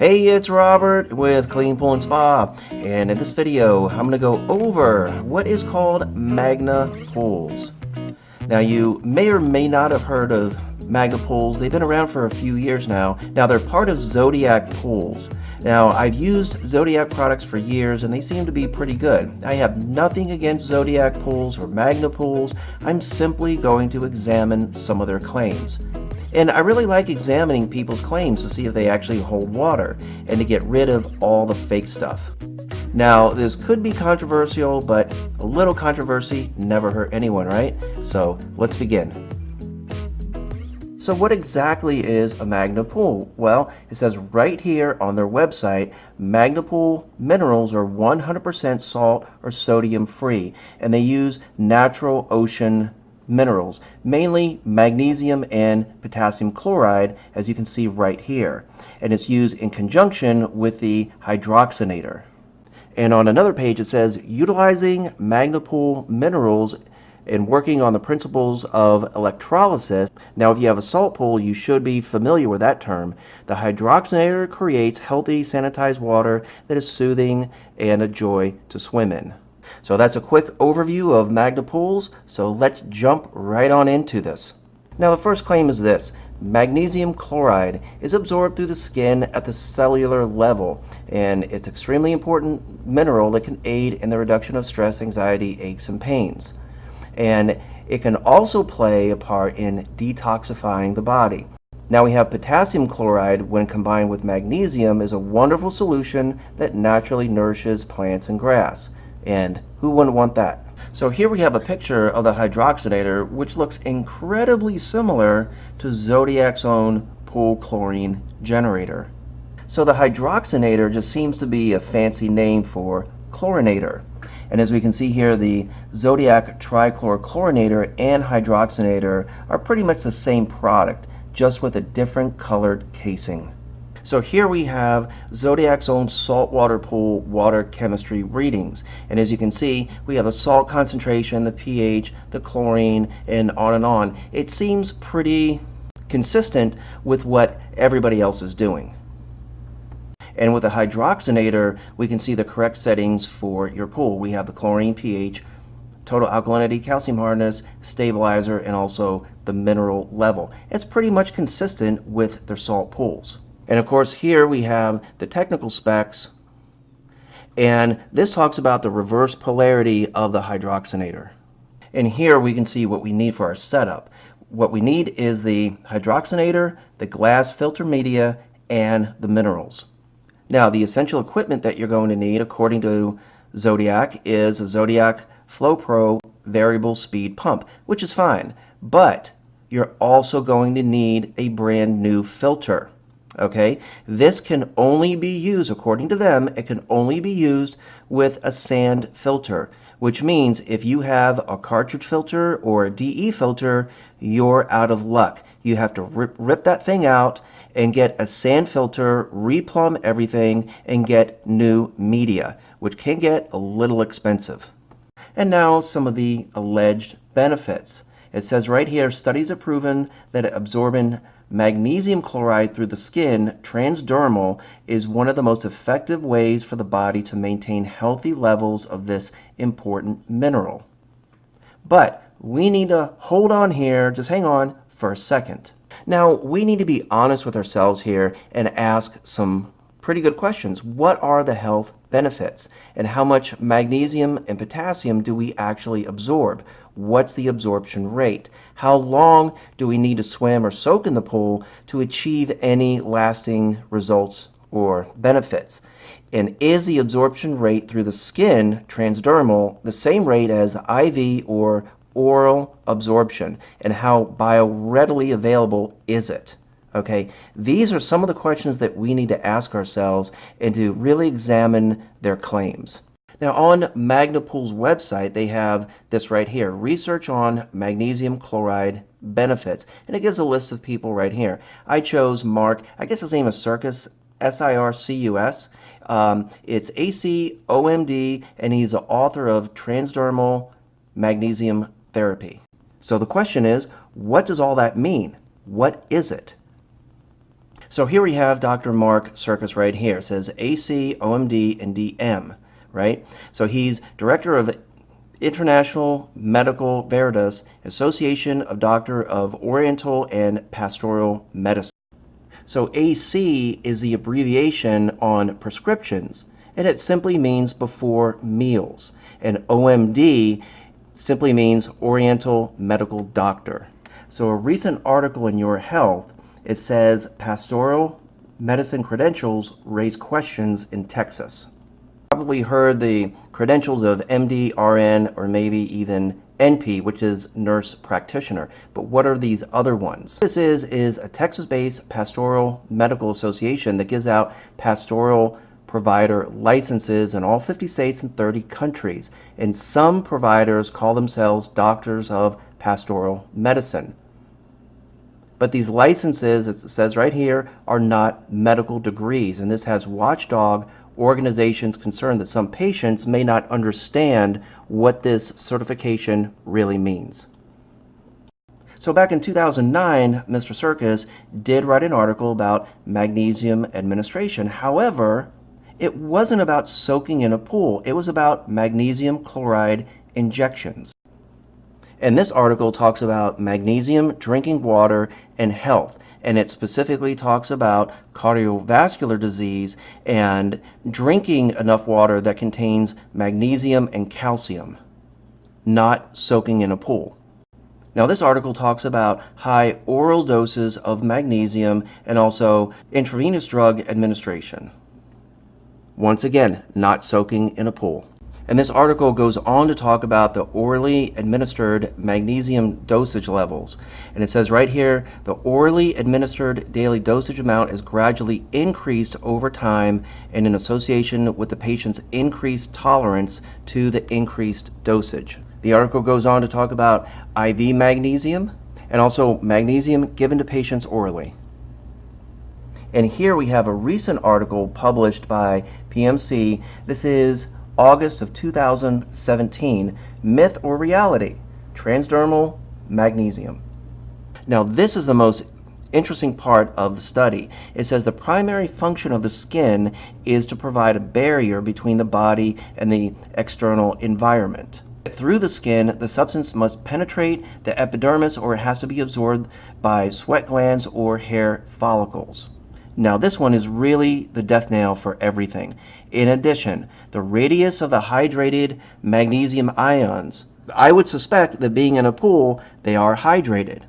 Hey, it's Robert with Clean Pool and Spa, and in this video I'm going to go over what is called Magna pools. Now, you may or may not have heard of Magna pools. They've been around for a few years now. Now, they're part of Zodiac pools. Now, I've used Zodiac products for years and they seem to be pretty good. I have nothing against Zodiac pools or Magna pools. I'm simply going to examine some of their claims. And I really like examining people's claims to see if they actually hold water and to get rid of all the fake stuff. Now, this could be controversial, but a little controversy never hurt anyone, right? So let's begin. So what exactly is a Magna pool? Well, it says right here on their website, Magna pool minerals are 100% salt or sodium free, and they use natural ocean minerals, mainly magnesium and potassium chloride, as you can see right here. And it's used in conjunction with the hydroxynator. And on another page it says, utilizing Magna pool minerals and working on the principles of electrolysis. Now, if you have a salt pool, you should be familiar with that term. The hydroxynator creates healthy, sanitized water that is soothing and a joy to swim in. So that's a quick overview of Magna pools, so let's jump right on into this. Now, the first claim is this: magnesium chloride is absorbed through the skin at the cellular level, and it's an extremely important mineral that can aid in the reduction of stress, anxiety, aches, and pains. And it can also play a part in detoxifying the body. Now, we have potassium chloride, when combined with magnesium, is a wonderful solution that naturally nourishes plants and grass. And who wouldn't want that? So here we have a picture of the hydroxynator, which looks incredibly similar to Zodiac's own pool chlorine generator. So the hydroxynator just seems to be a fancy name for chlorinator. And as we can see here, the Zodiac trichlorochlorinator and hydroxynator are pretty much the same product, just with a different colored casing. So here we have Zodiac's own saltwater pool water chemistry readings. And as you can see, we have a salt concentration, the pH, the chlorine, and on and on. It seems pretty consistent with what everybody else is doing. And with the hydroxynator, we can see the correct settings for your pool. We have the chlorine, pH, total alkalinity, calcium hardness, stabilizer, and also the mineral level. It's pretty much consistent with their salt pools. And of course, here we have the technical specs, and this talks about the reverse polarity of the hydroxynator. And here we can see what we need for our setup. What we need is the hydroxynator, the glass filter media, and the minerals. Now, the essential equipment that you're going to need, according to Zodiac, is a Zodiac FlowPro variable speed pump, which is fine, but you're also going to need a brand new filter. Okay, this can only be used, according to them, it can only be used with a sand filter, which means if you have a cartridge filter or a DE filter, you're out of luck. You have to rip that thing out and get a sand filter, replumb everything, and get new media, which can get a little expensive. And now some of the alleged benefits. It says right here, studies have proven that absorbing magnesium chloride through the skin, transdermal, is one of the most effective ways for the body to maintain healthy levels of this important mineral. But we need to hold on here, just hang on for a second. Now, we need to be honest with ourselves here and ask some pretty good questions. What are the health benefits? And how much magnesium and potassium do we actually absorb? What's the absorption rate? How long do we need to swim or soak in the pool to achieve any lasting results or benefits? And is the absorption rate through the skin, transdermal, the same rate as IV or oral absorption? And how bioreadily available is it? Okay, these are some of the questions that we need to ask ourselves and to really examine their claims. Now, on Magna Pool's website, they have this right here, research on magnesium chloride benefits. And it gives a list of people right here. I chose Mark, I guess his name is Sircus, S-I-R-C-U-S. It's ACOMD, and he's the author of Transdermal Magnesium Therapy. So the question is, what does all that mean? What is it? So here we have Dr. Mark Sircus right here. It says AC, OMD, and DM, right? So he's director of International Medical Veritas, Association of Doctor of Oriental and Pastoral Medicine. So AC is the abbreviation on prescriptions, and it simply means before meals. And OMD simply means Oriental Medical Doctor. So a recent article in Your Health, it says pastoral medicine credentials raise questions in Texas. Probably heard the credentials of MD, RN, or maybe even NP, which is nurse practitioner. But what are these other ones? This is a Texas-based pastoral medical association that gives out pastoral provider licenses in all 50 states and 30 countries. And some providers call themselves doctors of pastoral medicine. But these licenses, it says right here, are not medical degrees, and this has watchdog organizations concerned that some patients may not understand what this certification really means. So back in 2009, Mr. Sircus did write an article about magnesium administration. However, it wasn't about soaking in a pool. It was about magnesium chloride injections. And this article talks about magnesium, drinking water, and health. And it specifically talks about cardiovascular disease and drinking enough water that contains magnesium and calcium, not soaking in a pool. Now this article talks about high oral doses of magnesium and also intravenous drug administration. Once again, not soaking in a pool. And this article goes on to talk about the orally administered magnesium dosage levels. And it says right here, the orally administered daily dosage amount is gradually increased over time and in association with the patient's increased tolerance to the increased dosage. The article goes on to talk about IV magnesium and also magnesium given to patients orally. And here we have a recent article published by PMC. This is August of 2017, Myth or Reality, Transdermal Magnesium. Now this is the most interesting part of the study. It says the primary function of the skin is to provide a barrier between the body and the external environment. Through the skin, the substance must penetrate the epidermis or it has to be absorbed by sweat glands or hair follicles. Now this one is really the death nail for everything. In addition, the radius of the hydrated magnesium ions, I would suspect that being in a pool, they are hydrated,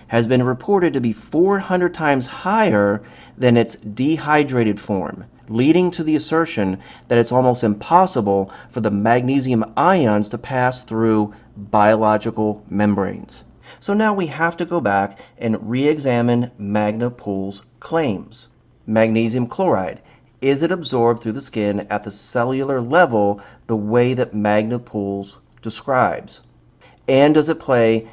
has been reported to be 400 times higher than its dehydrated form, leading to the assertion that it's almost impossible for the magnesium ions to pass through biological membranes. So now we have to go back and re-examine MagnaPool's claims. Magnesium chloride, is it absorbed through the skin at the cellular level the way that MagnaPools describes? And does it play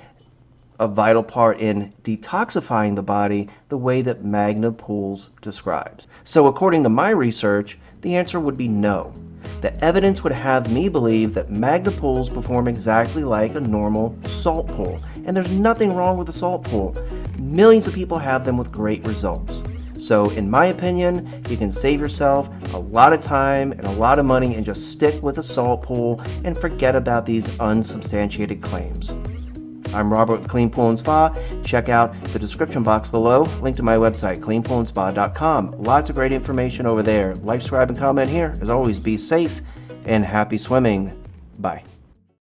a vital part in detoxifying the body the way that MagnaPools describes? So according to my research, the answer would be no. The evidence would have me believe that MagnaPools perform exactly like a normal salt pool. And there's nothing wrong with a salt pool. Millions of people have them with great results. So in my opinion, you can save yourself a lot of time and a lot of money and just stick with a salt pool and forget about these unsubstantiated claims. I'm Robert with Clean Pool and Spa. Check out the description box below. Link to my website, cleanpoolandspa.com. Lots of great information over there. Like, subscribe, and comment here. As always, be safe and happy swimming. Bye.